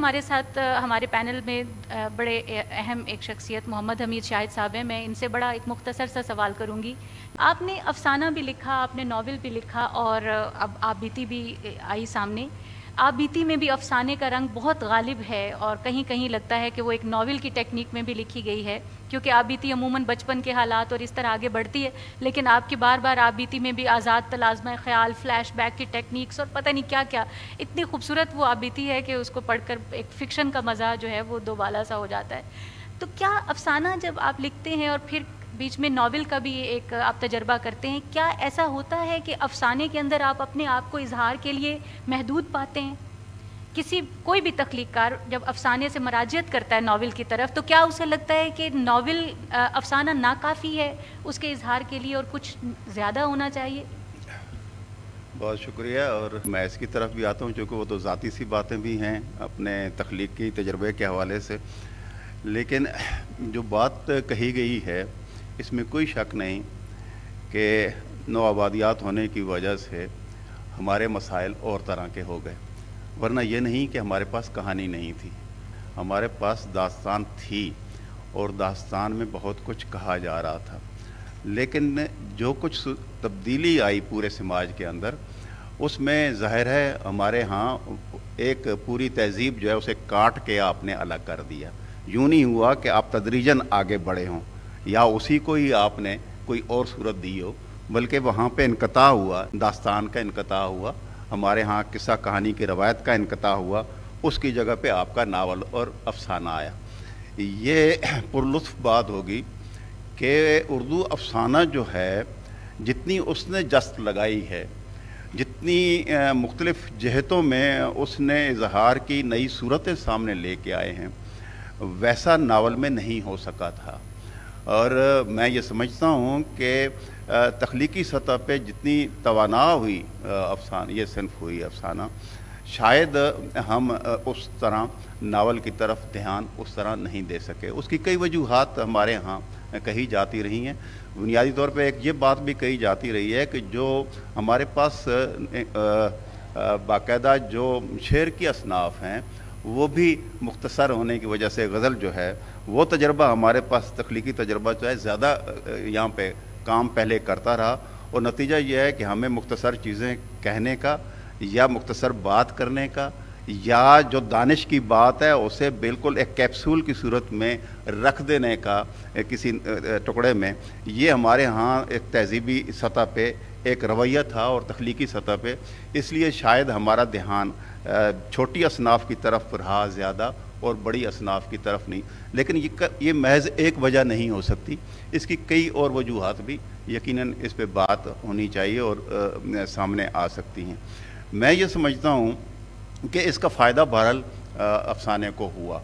हमारे साथ हमारे पैनल में बड़े अहम एक शख्सियत मोहम्मद हमीद शाहिद साहब हैं। मैं इनसे बड़ा एक मुख्तसर सा सवाल करूंगी। आपने अफसाना भी लिखा, आपने नावल भी लिखा और अब आप बीती भी आई सामने। आप बीती में भी अफसाने का रंग बहुत गालिब है और कहीं कहीं लगता है कि वो एक नावल की टेक्निक में भी लिखी गई है, क्योंकि आप बीती अमूमन बचपन के हालात और इस तरह आगे बढ़ती है, लेकिन आपकी बार बार आप बीती में भी आज़ाद तलाज़मा ख्याल, फ्लैश बैक की टेक्निक्स और पता नहीं क्या क्या, इतनी खूबसूरत वो आप बीती है कि उसको पढ़कर एक फ़िक्शन का मज़ा जो है वो दोबाला सा हो जाता है। तो क्या अफसाना जब आप लिखते हैं और फिर बीच में नावल का भी एक आप तजर्बा करते हैं, क्या ऐसा होता है कि अफसाने के अंदर आप अपने आप को इजहार के लिए महदूद पाते हैं? कोई भी तख्लीक़कार जब अफसाने से मराजियत करता है नावल की तरफ, तो क्या उसे लगता है कि नावल अफसाना नाकाफ़ी है उसके इजहार के लिए और कुछ ज़्यादा होना चाहिए? बहुत शुक्रिया। और मैं इसकी तरफ भी आता हूँ, चूँकि वो तो ज़ाती सी बातें भी हैं अपने तख्लीक़ी तजर्बे के हवाले से, लेकिन जो बात कही गई है इसमें कोई शक नहीं कि नौआबादियात होने की वजह से हमारे मसाइल और तरह के हो गए, वरना ये नहीं कि हमारे पास कहानी नहीं थी। हमारे पास दास्तान थी और दास्तान में बहुत कुछ कहा जा रहा था, लेकिन जो कुछ तब्दीली आई पूरे समाज के अंदर, उसमें ज़ाहिर है हमारे यहाँ एक पूरी तहज़ीब जो है उसे काट के आपने अलग कर दिया। यूँ नहीं हुआ कि आप तदरीजन आगे बढ़े हों या उसी को ही आपने कोई और सूरत दी हो, बल्कि वहाँ पे इनक़ता हुआ, दास्तान का इनक़ता हुआ, हमारे यहाँ किस्सा कहानी की रवायत का इनक़ता हुआ, उसकी जगह पे आपका नावल और अफसाना आया। ये पुरलुत्फ़ बात होगी कि उर्दू अफसाना जो है जितनी उसने जस्त लगाई है, जितनी मुख्तलिफ़ जहतों में उसने इजहार की नई सूरतें सामने लेके आए हैं, वैसा नावल में नहीं हो सका था। और मैं ये समझता हूँ कि तख्लीकी सतह पे जितनी तवाना हुई अफसाना, ये सिन्फ हुई अफसाना, शायद हम उस तरह नावल की तरफ ध्यान उस तरह नहीं दे सके। उसकी कई वजूहात हमारे यहाँ कही जाती रही हैं। बुनियादी तौर पे एक ये बात भी कही जाती रही है कि जो हमारे पास बाकायदा जो शेर की असनाफ़ हैं वो भी मुख्तसर होने की वजह से गज़ल जो है वो तजर्बा हमारे पास तख्लीकी तजर्बा जो है ज़्यादा यहाँ पे काम पहले करता रहा, और नतीजा ये है कि हमें मुख्तसर चीज़ें कहने का या मुख्तसर बात करने का या जो दानिश की बात है उसे बिल्कुल एक कैप्सूल की सूरत में रख देने का किसी टुकड़े में, ये हमारे यहाँ एक तहज़ीबी सतह पे एक रवैया था और तख्लीकी सतह पे, इसलिए शायद हमारा ध्यान छोटी असनाफ़ की तरफ रहा ज़्यादा और बड़ी असनाफ़ की तरफ नहीं। लेकिन ये महज एक वजह नहीं हो सकती, इसकी कई और वजूहात भी यकीनन इस पे बात होनी चाहिए और सामने आ सकती हैं। मैं ये समझता हूँ कि इसका फ़ायदा बहरहाल अफसाने को हुआ,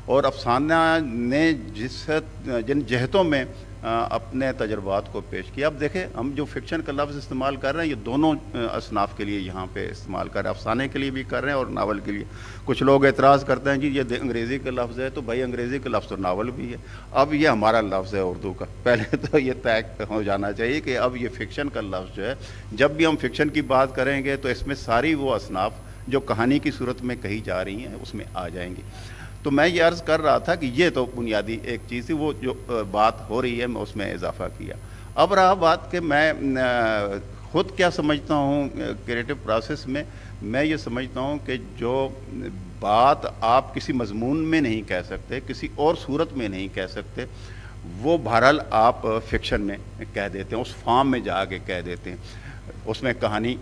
और अफसाना ने जिन जहतों में अपने तजर्बात को पेश किया। अब देखें, हम जो फ़िक्शन का लफ्ज़ इस्तेमाल कर रहे हैं ये दोनों असनाफ़ के लिए यहाँ पे इस्तेमाल कर रहे हैं, अफसाने के लिए भी कर रहे हैं और नावल के लिए। कुछ लोग एतराज़ करते हैं जी ये अंग्रेज़ी का लफ्ज़ है, तो भाई अंग्रेज़ी का लफ्ज़ तो नावल भी है, अब ये हमारा लफ्ज़ है उर्दू का। पहले तो ये तय हो जाना चाहिए कि अब ये फ़िक्शन का लफ्ज़ जो है, जब भी हम फ़िक्शन की बात करेंगे तो इसमें सारी वो असनाफ़ जो कहानी की सूरत में कही जा रही हैं उसमें आ जाएंगी। तो मैं ये अर्ज़ कर रहा था कि ये तो बुनियादी एक चीज़ थी, वो जो बात हो रही है मैं उसमें इजाफ़ा किया। अब रहा बात कि मैं ख़ुद क्या समझता हूँ क्रिएटिव प्रोसेस में। मैं ये समझता हूँ कि जो बात आप किसी मज़मून में नहीं कह सकते, किसी और सूरत में नहीं कह सकते, वो बहरहाल आप फ़िक्शन में कह देते हैं, उस फॉर्म में जाके कह देते हैं। उसमें कहानी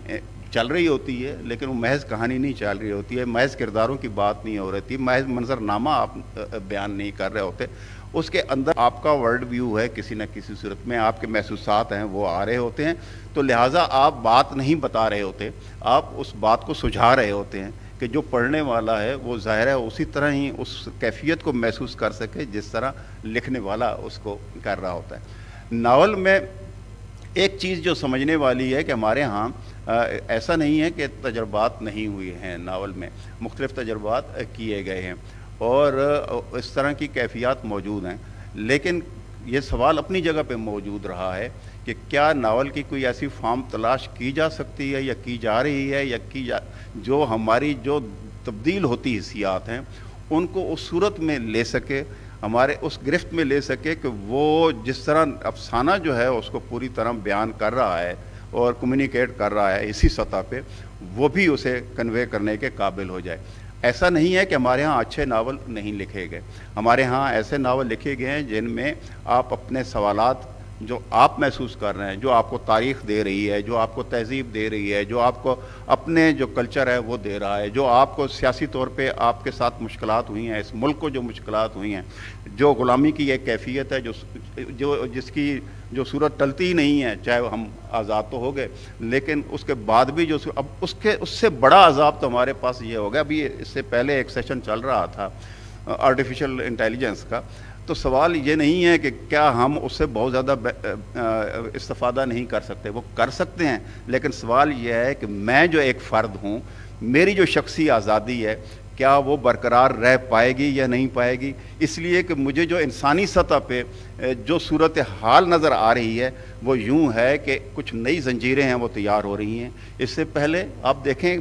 चल रही होती है लेकिन वो महज कहानी नहीं चल रही होती है, महज किरदारों की बात नहीं हो रही थी, महज मंजरनामा आप बयान नहीं कर रहे होते, उसके अंदर आपका वर्ल्ड व्यू है, किसी न किसी सूरत में आपके महसूसात हैं वो आ रहे होते हैं। तो लिहाजा आप बात नहीं बता रहे होते, आप उस बात को सुझा रहे होते हैं कि जो पढ़ने वाला है वो ज़ाहिर है उसी तरह ही उस कैफियत को महसूस कर सके जिस तरह लिखने वाला उसको कर रहा होता है। नावल में एक चीज़ जो समझने वाली है कि हमारे यहाँ ऐसा नहीं है कि तजर्बात नहीं हुए हैं, नावल में मुख्तलिफ़ तजर्बात किए गए हैं और इस तरह की कैफियत मौजूद हैं, लेकिन ये सवाल अपनी जगह पे मौजूद रहा है कि क्या नावल की कोई ऐसी फॉर्म तलाश की जा सकती है या की जा रही है या जो हमारी जो तब्दील होती हिस्सियात हैं उनको उस सूरत में ले सके, हमारे उस गिरफ्त में ले सके कि वो जिस तरह अफसाना जो है उसको पूरी तरह बयान कर रहा है और कम्युनिकेट कर रहा है इसी सतह पे, वो भी उसे कन्वे करने के काबिल हो जाए। ऐसा नहीं है कि हमारे यहाँ अच्छे नावल नहीं लिखे गए, हमारे यहाँ ऐसे नावल लिखे गए हैं जिनमें आप अपने सवालात जो आप महसूस कर रहे हैं, जो आपको तारीख़ दे रही है, जो आपको तहज़ीब दे रही है, जो आपको अपने जो कल्चर है वो दे रहा है, जो आपको सियासी तौर पे आपके साथ मुश्किलात हुई हैं, इस मुल्क को जो मुश्किलात हुई हैं, जो ग़ुलामी की एक कैफियत है जिसकी जो सूरत टलती ही नहीं है, चाहे हम आज़ाद तो हो गए लेकिन उसके बाद भी जो अब उससे बड़ा अजाब तो हमारे पास ये हो गया। अभी इससे पहले एक सेशन चल रहा था आर्टिफिशियल इंटेलिजेंस का, तो सवाल ये नहीं है कि क्या हम उससे बहुत ज़्यादा इस्तिफ़ादा नहीं कर सकते, वो कर सकते हैं, लेकिन सवाल ये है कि मैं जो एक फ़र्द हूँ, मेरी जो शख्सी आज़ादी है क्या वो बरकरार रह पाएगी या नहीं पाएगी। इसलिए कि मुझे जो इंसानी सतह पे जो सूरत हाल नज़र आ रही है वो यूँ है कि कुछ नई जंजीरें हैं वो तैयार हो रही हैं। इससे पहले आप देखें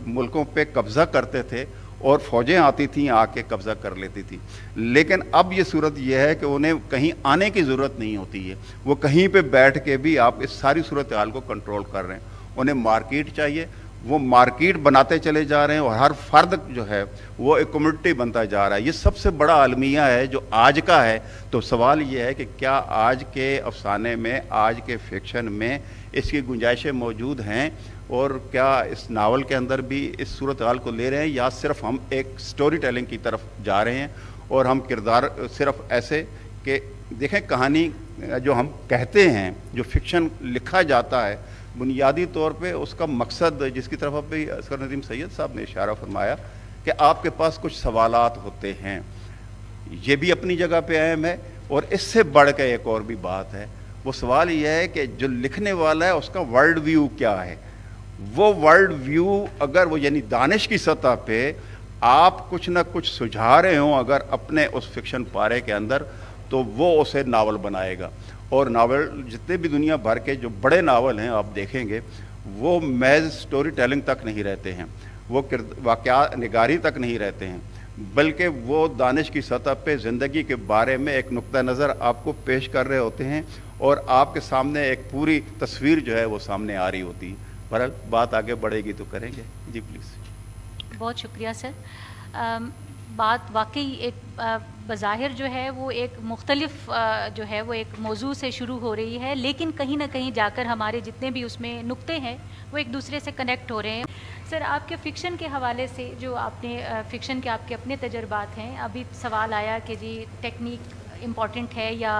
मुल्कों पे कब्ज़ा करते थे और फ़ौजें आती थीं आके कब्ज़ा कर लेती थी, लेकिन अब ये सूरत यह है कि उन्हें कहीं आने की ज़रूरत नहीं होती है, वो कहीं पे बैठ के भी आप इस सारी सूरत हाल को कंट्रोल कर रहे हैं। उन्हें मार्केट चाहिए, वो मार्केट बनाते चले जा रहे हैं और हर फर्द जो है वो एक कम्युनिटी बनता जा रहा है। ये सबसे बड़ा अलमिया है जो आज का है। तो सवाल ये है कि क्या आज के अफसाने में, आज के फिक्शन में इसकी गुंजाइशें मौजूद हैं और क्या इस नावल के अंदर भी इस सूरत हाल को ले रहे हैं, या सिर्फ हम एक स्टोरी टेलिंग की तरफ जा रहे हैं और हम किरदार सिर्फ ऐसे कि देखें कहानी जो हम कहते हैं, जो फिक्शन लिखा जाता है बुनियादी तौर पे उसका मकसद, जिसकी तरफ अभी असगर नदीम सैयद साहब ने इशारा फरमाया कि आपके पास कुछ सवालात होते हैं, ये भी अपनी जगह पे अहम है। और इससे बढ़ के एक और भी बात है, वो सवाल ये है कि जो लिखने वाला है उसका वर्ल्ड व्यू क्या है। वो वर्ल्ड व्यू अगर वो यानी दानिश की सतह पे आप कुछ ना कुछ सुझा रहे हों अगर अपने उस फिक्शन पारे के अंदर, तो वो उसे नावल बनाएगा। और नावल जितने भी दुनिया भर के जो बड़े नावल हैं आप देखेंगे वो महज स्टोरी टेलिंग तक नहीं रहते हैं, वो वाक़या निगारी तक नहीं रहते हैं, बल्कि वो दानिश की सतह पे ज़िंदगी के बारे में एक नुक्ता नज़र आपको पेश कर रहे होते हैं और आपके सामने एक पूरी तस्वीर जो है वो सामने आ रही होती है। पर बात आगे बढ़ेगी तो करेंगे। जी प्लीज़। बहुत शुक्रिया सर। बात वाकई एक बज़ाहिर जो है वो एक मुख्तलिफ जो है वो एक मौजू से शुरू हो रही है, लेकिन कहीं ना कहीं जाकर हमारे जितने भी उसमें नुक्ते हैं वो एक दूसरे से कनेक्ट हो रहे हैं। सर आपके फ़िक्शन के हवाले से जो आपने फ़िक्शन के आपके अपने तजर्बात हैं, अभी सवाल आया कि जी टेक्निक इम्पॉर्टेंट है या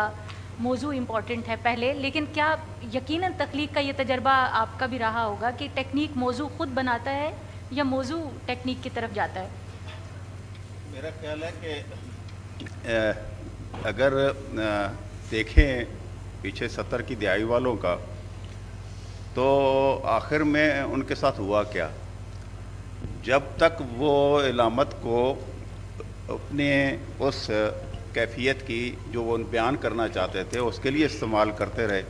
मौजू इम्पॉर्टेंट है पहले, लेकिन क्या यकीनन तख्लीक का ये तजर्बा आपका भी रहा होगा कि टेक्निक मौजू ख़ुद बनाता है या मौजू टेक्निक की तरफ जाता है? मेरा ख्याल है कि अगर देखें पीछे 70 की दिहाई वालों का, तो आखिर में उनके साथ हुआ क्या। जब तक वो इलामत को अपने उस कैफियत की जो वो बयान करना चाहते थे उसके लिए इस्तेमाल करते रहे,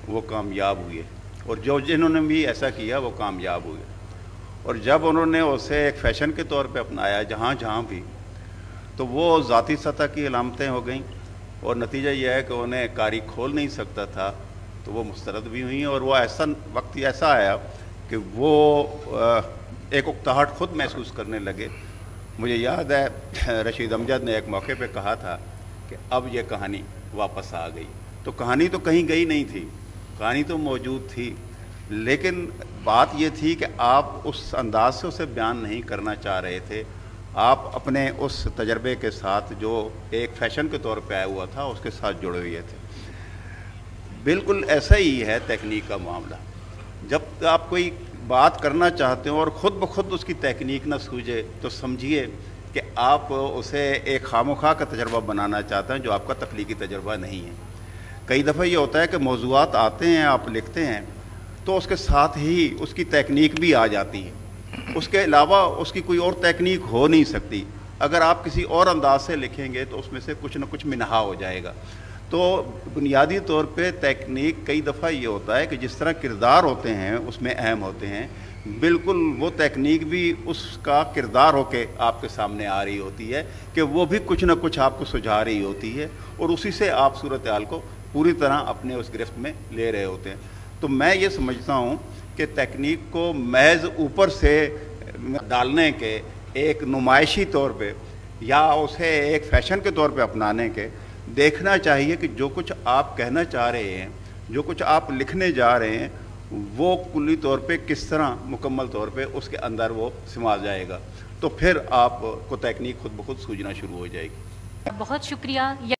वो कामयाब हुए, और जो जिन्होंने भी ऐसा किया वो कामयाब हुए। और जब उन्होंने उसे एक फ़ैशन के तौर पे अपनाया जहाँ जहाँ भी, तो वो ज़ाती सतह की इलामतें हो गईं और नतीजा यह है कि उन्हें कारी खोल नहीं सकता था, तो वो मुस्तरद भी हुई। और वो ऐसा वक्त ऐसा आया कि वो एक उकताहट ख़ुद महसूस करने लगे। मुझे याद है रशीद अमजद ने एक मौके पे कहा था कि अब ये कहानी वापस आ गई। तो कहानी तो कहीं गई नहीं थी, कहानी तो मौजूद थी, लेकिन बात ये थी कि आप उस अंदाज से उसे बयान नहीं करना चाह रहे थे। आप अपने उस तजर्बे के साथ जो एक फ़ैशन के तौर पे आया हुआ था उसके साथ जुड़े हुए थे। बिल्कुल ऐसा ही है तकनीक का मामला। जब आप कोई बात करना चाहते हो और ख़ुद ब खुद उसकी तकनीक ना सूझे, तो समझिए कि आप उसे एक खामोखा का तजर्बा बनाना चाहते हैं जो आपका तख्लीकी तजर्बा नहीं है। कई दफ़ा ये होता है कि मौज़ूआत आते हैं, आप लिखते हैं, तो उसके साथ ही उसकी तकनीक भी आ जाती है, उसके अलावा उसकी कोई और तकनीक हो नहीं सकती। अगर आप किसी और अंदाज से लिखेंगे तो उसमें से कुछ न कुछ मिनहा हो जाएगा। तो बुनियादी तौर पे तकनीक कई दफ़ा ये होता है कि जिस तरह किरदार होते हैं उसमें अहम होते हैं, बिल्कुल वो तकनीक भी उसका किरदार होके आपके सामने आ रही होती है कि वो भी कुछ ना कुछ आपको सुझा रही होती है और उसी से आप सूरत हाल को पूरी तरह अपने उस गिरफ्त में ले रहे होते हैं। तो मैं ये समझता हूँ कि तकनीक को महज ऊपर से डालने के, एक नुमाइशी तौर पे या उसे एक फ़ैशन के तौर पे अपनाने के, देखना चाहिए कि जो कुछ आप कहना चाह रहे हैं, जो कुछ आप लिखने जा रहे हैं, वो कुल्ली तौर पे किस तरह मुकम्मल तौर पे उसके अंदर वो समा जाएगा। तो फिर आपको तकनीक खुद ब खुद सूझना शुरू हो जाएगी। बहुत शुक्रिया।